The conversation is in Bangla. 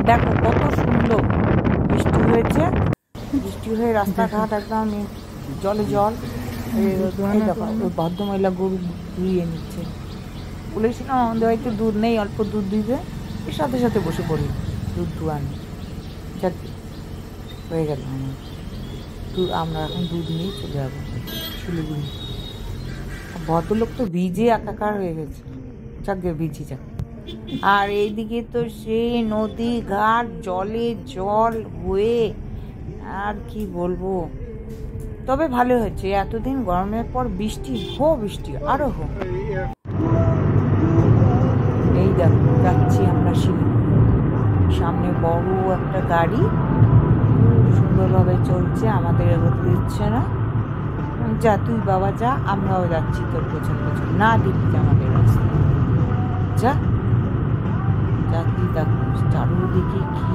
দেখো কত সুন্দর বৃষ্টি হয়েছে, বৃষ্টি হয়ে রাস্তাঘাট একদম জলে জল। এই দেখো ওই ভদ্রমহিলা গরু ধুইয়ে নিচ্ছে। বলেছিলাম আমাদের বাড়িতে দুধ নেই, অল্প দুধ দিবে, এর সাথে সাথে বসে পড়ি দুধ ধোয়ানো। যাক হয়ে গেল আমার দুধ। আমরা এখন দুধ নিয়ে চলে যাবো শিলিগুড়ি। ভদ্রলোক তো ভিজে একাকার হয়ে গেছে, যাক গে ভিজি যাক। আর এইদিকে তো সেই নদী ঘাট জলে জল হয়ে, আর কি বলবো। তবে ভালো হয়েছে, এতদিন গরমের পর বৃষ্টি বৃষ্টি আরো এই দেখো যাচ্ছি আমরা শিলিগুড়ি। সামনে বড় একটা গাড়ি সুন্দরভাবে চলছে, আমাদের এগোতে দিচ্ছে না। যা তুই বাবা যা, আমরাও যাচ্ছি তোর পেছন পেছন, না দিবি আমাদের রাস্তা যা। যাত্রী দেখো চারুদিকে কি